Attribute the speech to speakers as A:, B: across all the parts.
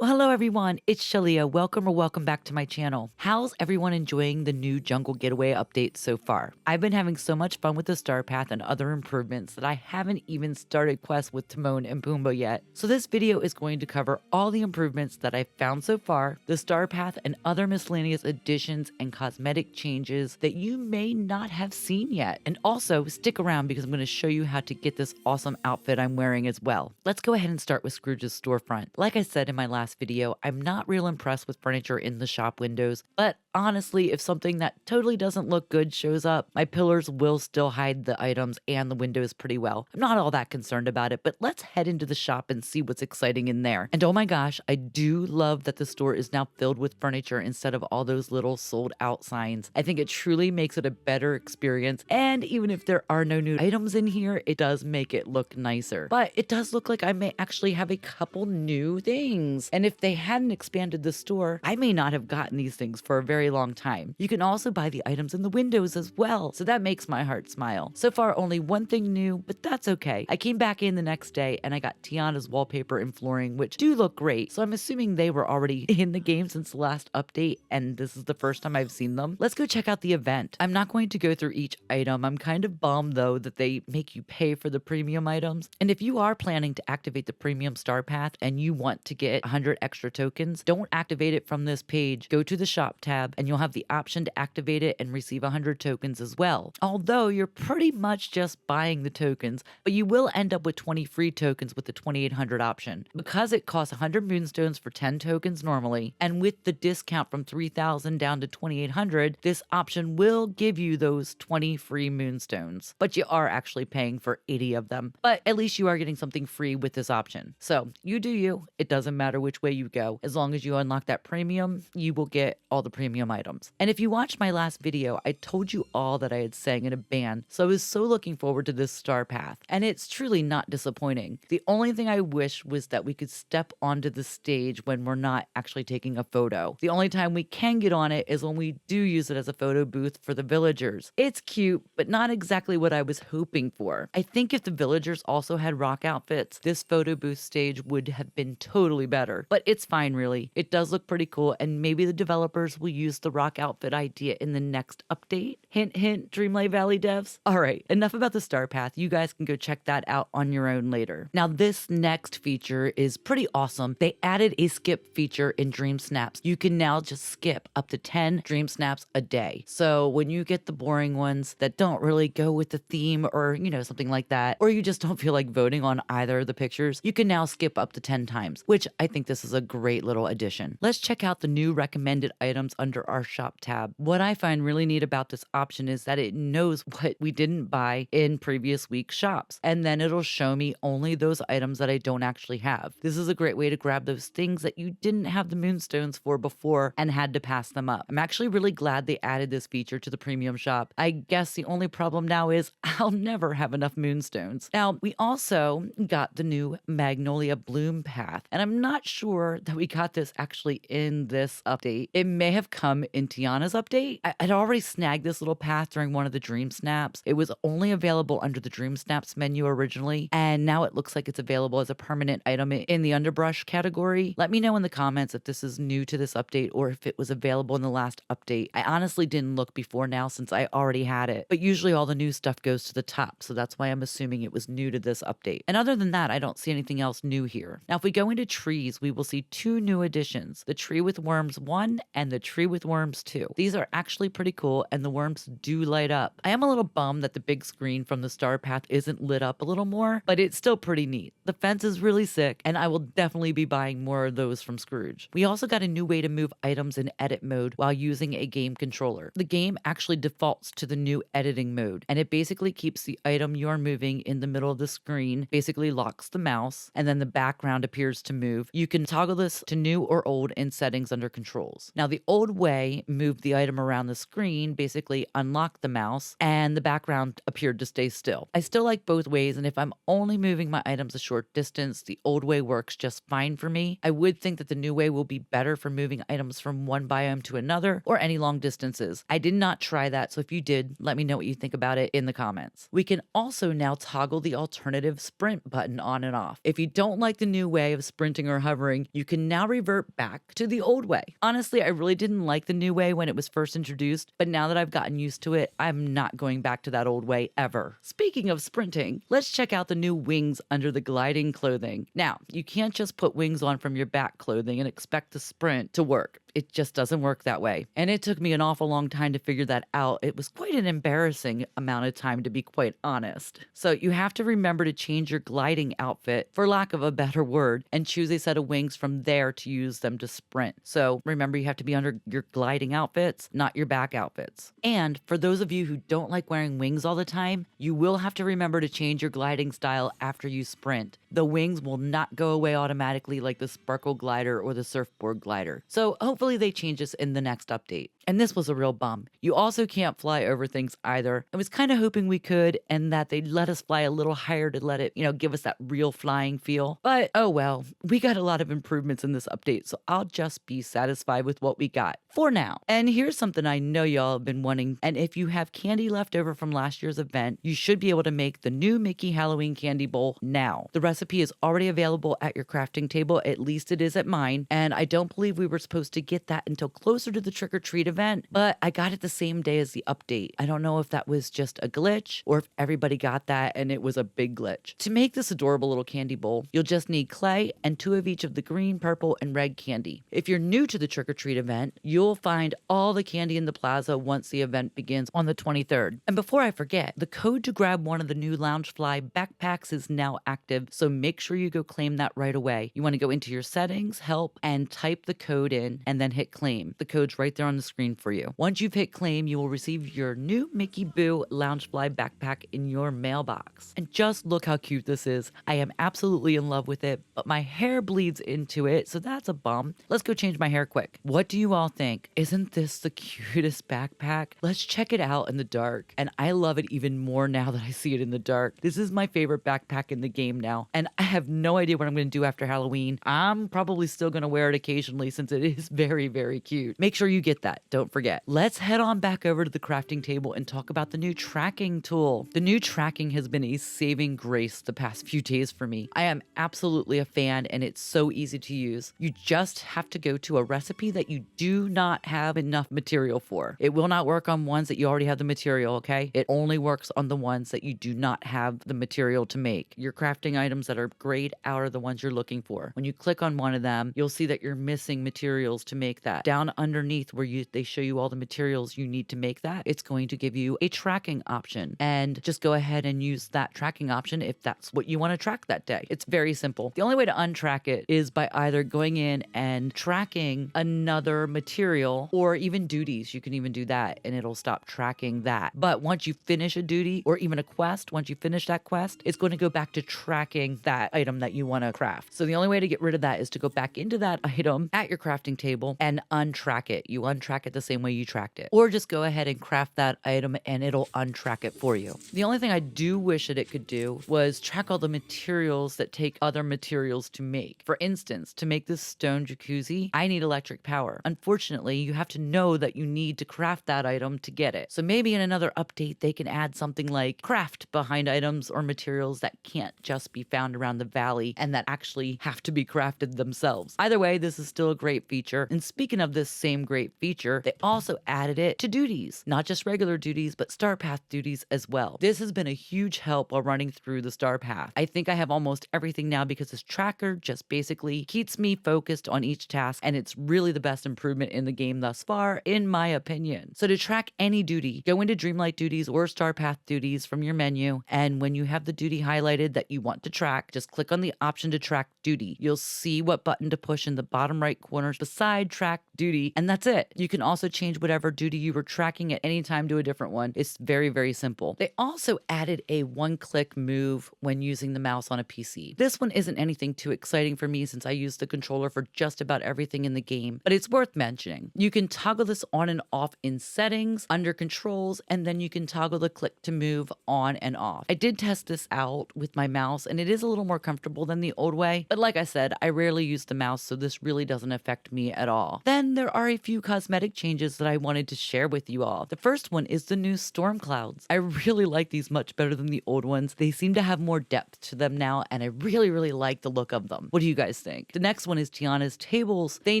A: Well, hello everyone, it's Shalia. Welcome back to my channel. How's everyone enjoying the new Jungle Getaway update so far? I've been having so much fun with the Star Path and other improvements that I haven't even started quests with Timon and Pumbaa yet. So this video is going to cover all the improvements that I've found so far, the Star Path and other miscellaneous additions and cosmetic changes that you may not have seen yet. And also stick around because I'm going to show you how to get this awesome outfit I'm wearing as well. Let's go ahead and start with Scrooge's storefront. Like I said in my last video, I'm not real impressed with furniture in the shop windows, but honestly, if something that totally doesn't look good shows up, my pillars will still hide the items and the windows pretty well. I'm not all that concerned about it, but let's head into the shop and see what's exciting in there. And oh my gosh, I do love that the store is now filled with furniture instead of all those little sold out signs. I think it truly makes it a better experience, and even if there are no new items in here, it does make it look nicer. But it does look like I may actually have a couple new things. And if they hadn't expanded the store, I may not have gotten these things for a very long time. You can also buy the items in the windows as well, so that makes my heart smile. So far, only one thing new, but that's okay. I came back in the next day and I got Tiana's wallpaper and flooring, which do look great, so I'm assuming they were already in the game since the last update, and this is the first time I've seen them. Let's go check out the event. I'm not going to go through each item. I'm kind of bummed though that they make you pay for the premium items, and if you are planning to activate the premium star path and you want to get 100 extra tokens, don't activate it from this page. Go to the shop tab and you'll have the option to activate it and receive 100 tokens as well. Although you're pretty much just buying the tokens, but you will end up with 20 free tokens with the 2800 option. Because it costs 100 moonstones for 10 tokens normally, and with the discount from 3000 down to 2800, this option will give you those 20 free moonstones. But you are actually paying for 80 of them. But at least you are getting something free with this option. So you do you. It doesn't matter which way you go. As long as you unlock that premium, you will get all the premium items. And if you watched my last video, I told you all that I had sang in a band, so I was so looking forward to this star path, and it's truly not disappointing. The only thing I wish was that we could step onto the stage when we're not actually taking a photo. The only time we can get on it is when we do use it as a photo booth for the villagers. It's cute, but not exactly what I was hoping for. I think if the villagers also had rock outfits, this photo booth stage would have been totally better, but it's fine really. It does look pretty cool, and maybe the developers will use the rock outfit idea in the next update. Hint, hint, Dreamlight Valley devs. All right, enough about the star path. You guys can go check that out on your own later. Now, this next feature is pretty awesome. They added a skip feature in Dream Snaps. You can now just skip up to 10 Dream Snaps a day. So when you get the boring ones that don't really go with the theme or, something like that, or you just don't feel like voting on either of the pictures, you can now skip up to 10 times, which I think this is a great little addition. Let's check out the new recommended items under our shop tab. What I find really neat about this option is that it knows what we didn't buy in previous week's shops, and then it'll show me only those items that I don't actually have. This is a great way to grab those things that you didn't have the moonstones for before and had to pass them up. I'm actually really glad they added this feature to the premium shop. I guess the only problem now is I'll never have enough moonstones. Now, we also got the new Magnolia Bloom path, and I'm not sure that we got this actually in this update. It may have come in Tiana's update. I'd already snagged this little path during one of the Dream Snaps. It was only available under the Dream Snaps menu originally, and now it looks like it's available as a permanent item in the underbrush category. Let me know in the comments if this is new to this update or if it was available in the last update. I honestly didn't look before now since I already had it, but usually all the new stuff goes to the top, so that's why I'm assuming it was new to this update. And other than that, I don't see anything else new here. Now, if we go into trees, we will see two new additions, the Tree with Worms 1 and the Tree with Worms 2. These are actually pretty cool, and the worms do light up. I am a little bummed that the big screen from the star path isn't lit up a little more, but it's still pretty neat. The fence is really sick, and I will definitely be buying more of those from Scrooge. We also got a new way to move items in edit mode while using a game controller. The game actually defaults to the new editing mode, and it basically keeps the item you're moving in the middle of the screen, basically locks the mouse, and then the background appears to move. You can toggle this to new or old in settings under controls. Now, the old way way moved the item around the screen, basically unlocked the mouse, and the background appeared to stay still. I still like both ways, and if I'm only moving my items a short distance, the old way works just fine for me. I would think that the new way will be better for moving items from one biome to another or any long distances. I did not try that, so if you did, let me know what you think about it in the comments. We can also now toggle the alternative sprint button on and off. If you don't like the new way of sprinting or hovering, you can now revert back to the old way. Honestly, I really didn't like the new way when it was first introduced, but now that I've gotten used to it, I'm not going back to that old way ever. Speaking of sprinting, let's check out the new wings under the gliding clothing. Now, you can't just put wings on from your back clothing and expect the sprint to work. It just doesn't work that way. And it took me an awful long time to figure that out. It was quite an embarrassing amount of time, to be quite honest. So you have to remember to change your gliding outfit, for lack of a better word, and choose a set of wings from there to use them to sprint. So remember, you have to be under your gliding outfits, not your back outfits. And for those of you who don't like wearing wings all the time, you will have to remember to change your gliding style after you sprint. The wings will not go away automatically like the sparkle glider or the surfboard glider. So hopefully they change this in the next update. And this was a real bum. You also can't fly over things either. I was kind of hoping we could, and that they'd let us fly a little higher to let it, give us that real flying feel. But oh well, we got a lot of improvements in this update, so I'll just be satisfied with what we got for now. And here's something I know y'all have been wanting, and if you have candy left over from last year's event, you should be able to make the new Mickey Halloween candy bowl now. The recipe is already available at your crafting table, at least it is at mine, and I don't believe we were supposed to get that until closer to the trick-or-treat event, but I got it the same day as the update. I don't know if that was just a glitch or if everybody got that and it was a big glitch. To make this adorable little candy bowl, you'll just need clay and 2 of each of the green, purple, and red candy. If you're new to the trick-or-treat event, you'll find all the candy in the plaza once the event begins on the 23rd. And before I forget, the code to grab one of the new Loungefly backpacks is now active, so make sure you go claim that right away. You want to go into your settings, help, and type the code in, and then hit claim. The code's right there on the screen for you. Once you've hit claim, you will receive your new Mickey Boo Loungefly backpack in your mailbox. And just look how cute this is. I am absolutely in love with it, but my hair bleeds into it, so that's a bum. Let's go change my hair quick. What do you all think? Isn't this the cutest backpack? Let's check it out in the dark. And I love it even more now that I see it in the dark. This is my favorite backpack in the game now, and I have no idea what I'm going to do after Halloween. I'm probably still going to wear it occasionally since it is very, very cute. Make sure you get that. Don't forget. Let's head on back over to the crafting table and talk about the new tracking tool. The new tracking has been a saving grace the past few days for me. I am absolutely a fan, and it's so easy to use. You just have to go to a recipe that you do not have enough material for. It will not work on ones that you already have the material, okay? It only works on the ones that you do not have the material to make. Your crafting items that are grayed out are the ones you're looking for. When you click on one of them, you'll see that you're missing materials to make that. Down underneath where they show you all the materials you need to make that, it's going to give you a tracking option. And just go ahead and use that tracking option if that's what you want to track that day. It's very simple. The only way to untrack it is by either going in and tracking another material or even duties. You can even do that and it'll stop tracking that. But once you finish a duty or even a quest, once you finish that quest, it's going to go back to tracking that item that you want to craft. So the only way to get rid of that is to go back into that item at your crafting table and untrack it. You untrack it the same way you tracked it. Or just go ahead and craft that item and it'll untrack it for you. The only thing I do wish that it could do was track all the materials that take other materials to make. For instance, to make this stone jacuzzi, I need electric power. Unfortunately, you have to know that you need to craft that item to get it. So maybe in another update, they can add something like craft behind items or materials that can't just be found around the valley and that actually have to be crafted themselves. Either way, this is still a great feature. And speaking of this same great feature, they also added it to duties, not just regular duties, but Star Path duties as well. This has been a huge help while running through the Star Path. I think I have almost everything now because this tracker just basically keeps me focused on each task, and it's really the best improvement in the game thus far, in my opinion. So to track any duty, go into Dreamlight duties or Star Path duties from your menu, and when you have the duty highlighted that you want to track, track, just click on the option to track duty. You'll see what button to push in the bottom right corner beside track duty, and that's it. You can also change whatever duty you were tracking at any time to a different one. It's very, very simple. They also added a one-click move when using the mouse on a PC. This one isn't anything too exciting for me since I use the controller for just about everything in the game, but it's worth mentioning. You can toggle this on and off in settings, under controls, and then you can toggle the click to move on and off. I did test this out with my mouse, and it is a little more comfortable than the old way, but like I said, I rarely use the mouse, so this really doesn't affect me at all. Then there are a few cosmetic changes that I wanted to share with you all. The first one is the new storm clouds. I really like these much better than the old ones. They seem to have more depth to them now, and I really, really like the look of them. What do you guys think? The next one is Tiana's tables. They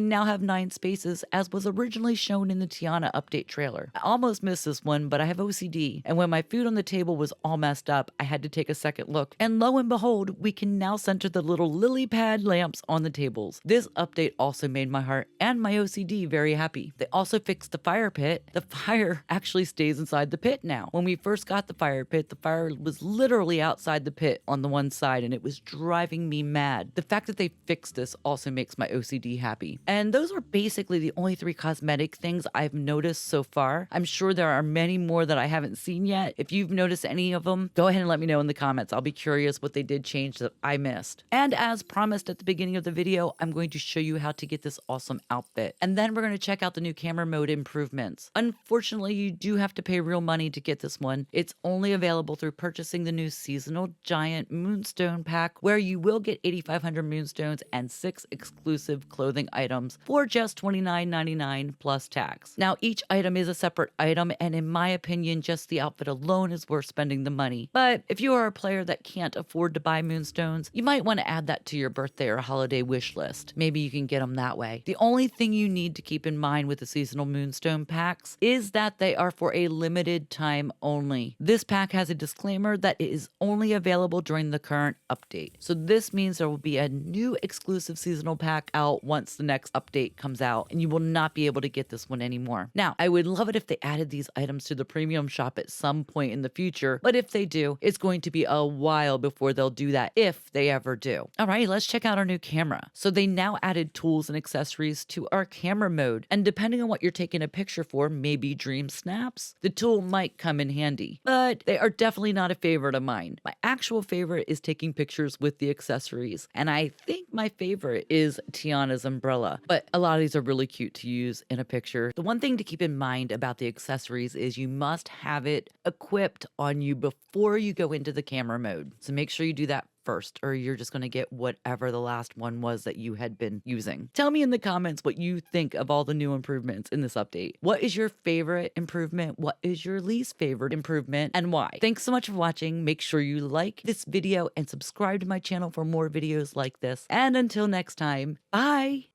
A: now have 9 spaces, as was originally shown in the Tiana update trailer. I almost missed this one, but I have OCD, and when my food on the table was all messed up, I had to take a second look, and lo and behold, we can now center the little lily pad lamps on the tables. This update also made my heart and my OCD very happy. They also fixed the fire pit. The fire actually stays inside the pit now. When we first got the fire pit, the fire was literally outside the pit on the one side, and it was driving me mad. The fact that they fixed this also makes my OCD happy. And those are basically the only 3 cosmetic things I've noticed so far. I'm sure there are many more that I haven't seen yet. If you've noticed any of them, go ahead and let me know in the comments. I'll be curious what they did change that I missed. And as promised at the beginning of the video, I'm going to show you how to get this awesome outfit. And then we're going to check out the new camera mode improvements. Unfortunately, you do have to pay real money to get this one. It's only available through purchasing the new seasonal giant moonstone pack, where you will get 8,500 moonstones and 6 exclusive clothing items for just $29.99 plus tax. Now, each item is a separate item, and in my opinion, just the outfit alone is worth spending the money. But if you are a player that can't afford to buy moonstones, you might want to add that to your birthday or holiday wish list. Maybe you can get them that way. The only thing you need to keep in mind with the seasonal moonstone packs is that they are for a limited time only. This pack has a disclaimer that it is only available during the current update. So this means there will be a new exclusive seasonal pack out once the next update comes out, and you will not be able to get this one anymore. Now, I would love it if they added these items to the premium shop at some point in the future, but if they do, it's going to be a while before they'll do that, if they ever do. All right, let's check out our new camera. So they now added tools and accessories to our camera mode, and depending on what you're taking a picture for, maybe dream snaps, the tool might come in handy, but they are definitely not a favorite of mine. My actual favorite is taking pictures with the accessories, and I think my favorite is Tiana's umbrella, but a lot of these are really cute to use in a picture. The one thing to keep in mind about the accessories is you must have it equipped on you before you go into the camera mode. So make sure you do that first, or you're just going to get whatever the last one was that you had been using. Tell me in the comments what you think of all the new improvements in this update. What is your favorite improvement? What is your least favorite improvement, and why? Thanks so much for watching. Make sure you like this video and subscribe to my channel for more videos like this. And until next time, bye!